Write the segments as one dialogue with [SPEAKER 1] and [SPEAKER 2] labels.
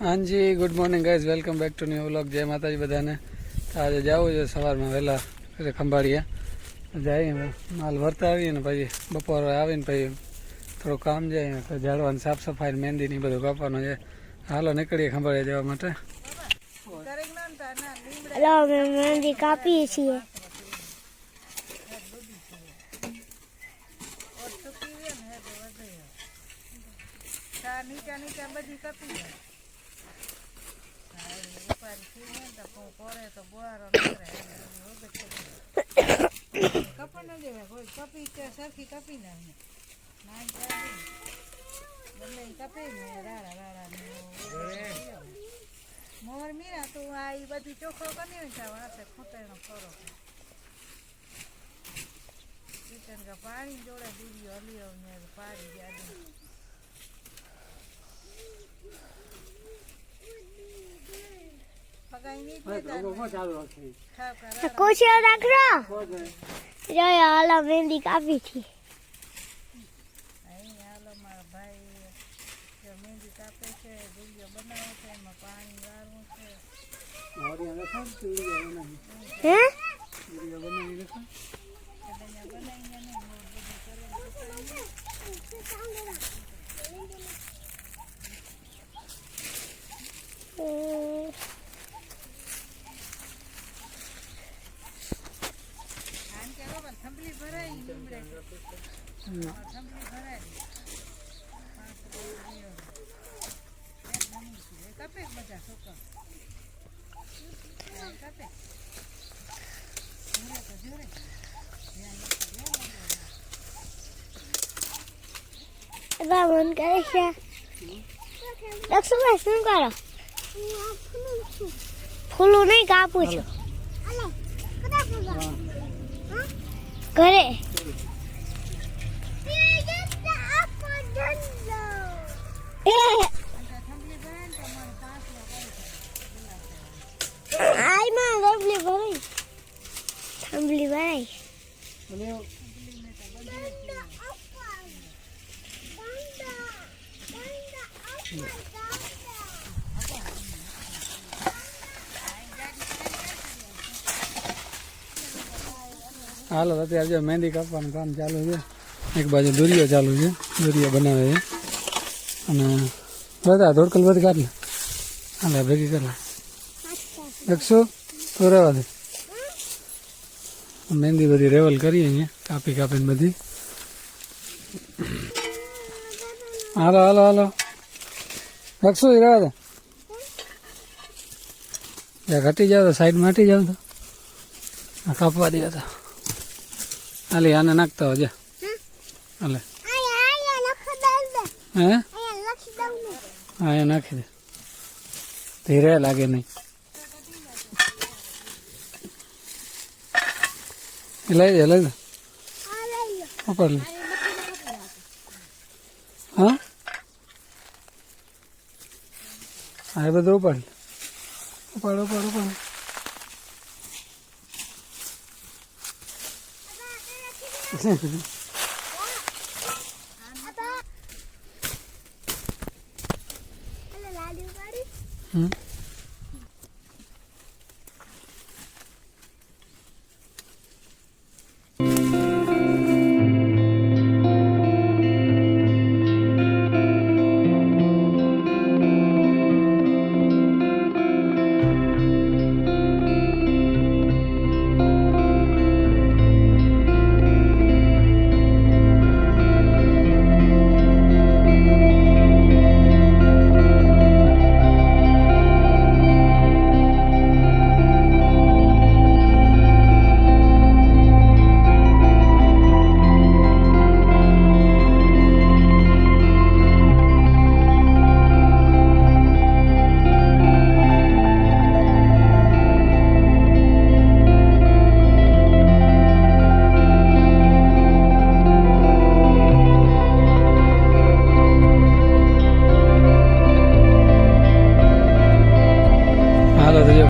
[SPEAKER 1] हाँ जी, good morning guys, welcome back to new vlog. जय माता जी बधाने। आज जाऊँ है सवार में वहेला खंभाळिया जाए माल भरता आવીએ ને પછી બપોરે આવીને પછી થોડું કામ જાય તો ઝાડવાની સાફ સફાઈ મહેંદી ને બધું કાપવાનું છે. હાલો નીકળીએ ખંભાળિયા જવા માટે.
[SPEAKER 2] મહેંદી કાપીએ છીએ. નીચા બધી કાપી કપડ ન દેવા કોઈ કપી સરખી કપી ને કપે ને રાડા મોર મીરા તું આ બધી ચોખ્ખો કરી ખોટેનો ખરો પાણી જોડે દીવીઓ હલીઓ ને પાડી જાય. કોશિયો રાખો જો હાલો મહેંદી કાપી છે. હાલો મારા ભાઈ મહેંદી કાપે છે, દુલિયો બનાવે છે, એમાં પાણી વાળવું છે. હે થંભલી ભરાઈ કપે બધા છોકરા કપે મન કરે છે. લક્ષ્મણ શું કરો? ફૂલું નહીં કાપું છું ઘરે. થંભલી ભરાઈ
[SPEAKER 1] હાલો અત્યારે જો મહેંદી કાપવાનું કામ ચાલુ છે. એક બાજુ દોરીઓ ચાલુ છે, દોરીઓ બનાવે છે અને બધા ધોડકલ બધી કાઢ લે. હાલે ભેગી કરી લે. દેખશો તો રહેવા દે. મહેંદી બધી રેવલ કરીએ અહીંયા કાપી કાપીને બધી. હાલો હાલો હાલો દેખશો રહેવા દે. જ્યાં ઘટી જાવ તો સાઈડમાં હટી જાવ તો આ કાપવા દે હતા. હાલે આને નાખતા હોય હાલે. હે હા એ નાખી દે. ધીરે લાગે નહીં. લઈ દે લઈ દે ઉપર લે. હા હા એ બધું ઉપાડ લે. ઉપાડ ઉપાડ ઉપાડ.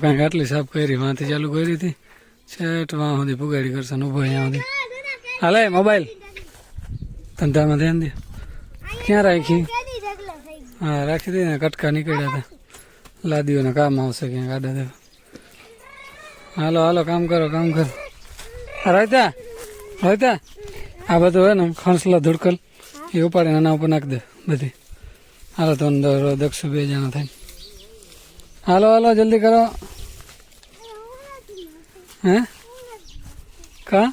[SPEAKER 1] કંઈક આટલી સાફ કરી વાંથી ચાલુ કરી હતી છેટ વાં સુધી પુગાડી કરશે ઉભો અહીંયા સુધી. હાલે મોબાઈલ ધંધામાં ધ્યાન દે. ક્યાં રાખી? હા રાખી દે ને કટકા નીકળ્યા હતા લાદીઓને કામ આવશે ક્યાંક આડા દેવા. હાલો હાલો કામ કરો કામ કરો. રોહિતા રોહિતા આ બધું હોય ને ખણસલા ધુડકલ એ ઉપાડીને આના ઉપર નાખી દે બધી. હાલો તો અંદર દક્ષુ 2 જણા થાય. હાલો હાલો જલ્દી કરો. હે કા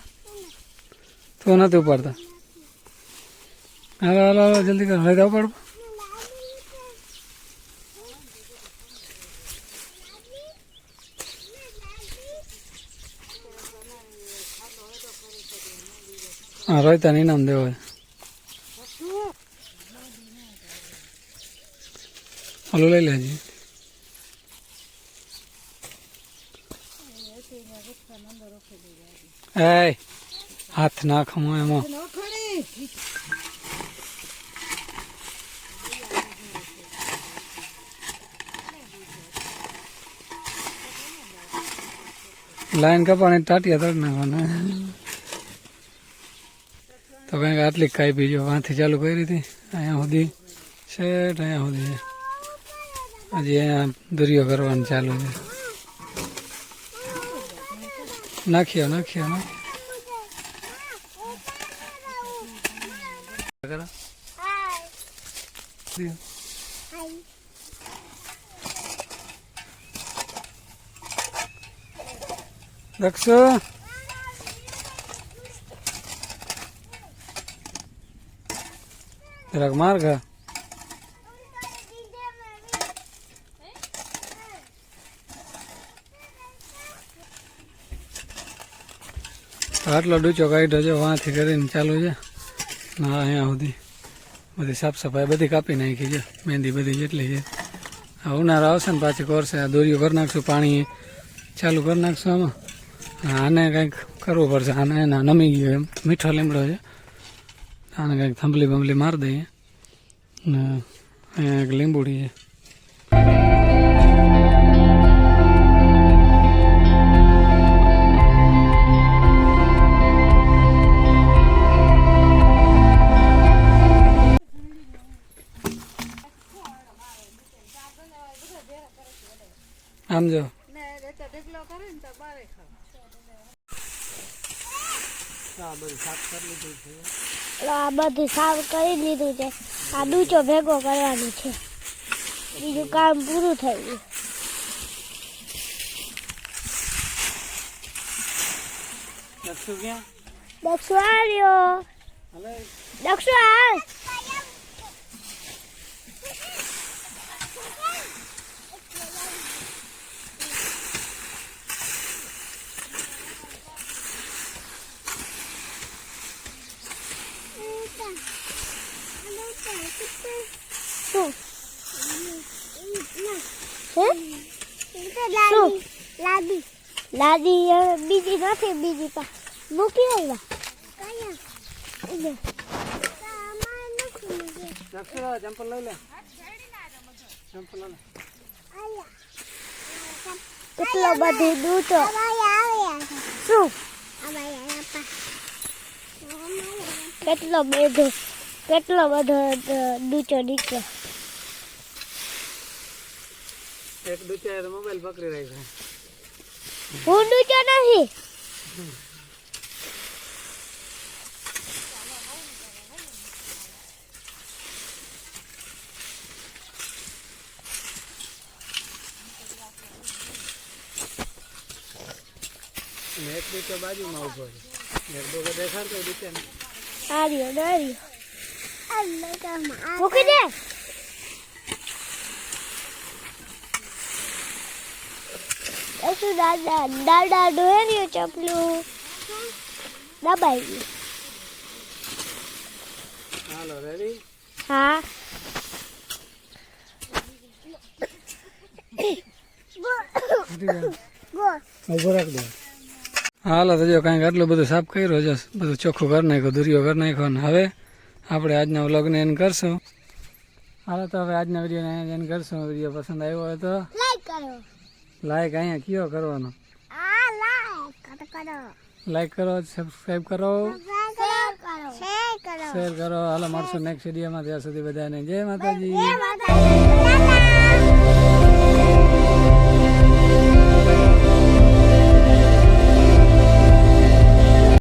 [SPEAKER 1] તું નથી ઉપાડતા? હાલો હાલો હાલો જલ્દી કરો. રોહિતા ઉપાડ. હા રોહિતાને ઇનામ દેવો છે. હાલો લઈ લેજે. એ હાથ નાખો એમાં. લાઈન કપાણી ટાટિયા તોડ નાખવાના. તો કંઈક આટલી ખાઈ પીજો. વાંથી ચાલુ કરી હતી અહીંયા સુધી શેઠ અહીંયા સુધી છે. હજી અહીંયા દરિયો કરવાનું ચાલુ છે. નાખ્યો નાખ્યો નાખ્યો. દક્ષુ જરાક માર ખા. આટલો ડૂચો કાઢ્યો છે વાંથી કરીને ચાલુ છે. ના અહીંયા સુધી બધી સાફ સફાઈ બધી કાપી નાખી છે. મહેંદી બધી જેટલી છે. આ ઉનાળો આવશે ને પાછી કરશે. આ દોરીઓ કરી નાખશું, પાણી ચાલુ કરી નાખશું આમાં. આને કંઈક કરવું પડશે. આને એના નમી ગયો એમ મીઠો લીમડો છે. આને કંઈક થંભલી બંભલી મારી દઈએ. ને અહીંયા એક લીંબુડી છે. આમ જો
[SPEAKER 3] આ બધું સાફ કરી લીધું છે. આ ડૂચો ભેગો કરવાનો છે. બીજું કામ પૂરું થઈ ગયું.
[SPEAKER 1] દક્ષુ ક્યાં?
[SPEAKER 3] દક્ષુ આવ્યો. દક્ષુ આવ. લાદી બીજી નથી. બીજી પા મૂકી આવ્યા.
[SPEAKER 1] ચંપલ લઈ લે. ચંપલ લઈ લે.
[SPEAKER 3] કેટલો બધી ડૂચો. શું કેટલો બધો ડૂચો નીકળ્યો.
[SPEAKER 1] એક દુચાએ તો મોબાઈલ પકડી રાખ્યો.
[SPEAKER 3] હું ડૂચો નથી.
[SPEAKER 1] એક દુચો બાજુમાં ઉભો છે. એક દોડો દેખાડતો દુચાને.
[SPEAKER 3] આર્યો ડર્યો. મૂકી દે. શું દાદા દાદા ડોર્યો ચપલું દબાઈ ગયું.
[SPEAKER 1] હાલો રેડી.
[SPEAKER 3] હા
[SPEAKER 1] ઉભો રાખ દે. હાલો તો જો કાંઈક આટલું બધું સાફ કર્યું છે. બધું ચોખ્ખું કરી નાખ્યું, દુરિયો કરી નાખ્યો. ને હવે આપણે આજના વ્લોગને એન્ડ કરશું. હાલો તો હવે આજના વિડીયોને એન્ડ કરશું. વિડીયો પસંદ આવ્યો હોય તો
[SPEAKER 3] લાઈક કરો.
[SPEAKER 1] લાઈક અહીંયા કયો કરવાનો? લાઈક કરો, સબસ્ક્રાઈબ કરો, શેર કરો. હાલો મળશું નેક્સ્ટ વિડીયોમાં. ત્યાં સુધી બધાને જય માતાજી.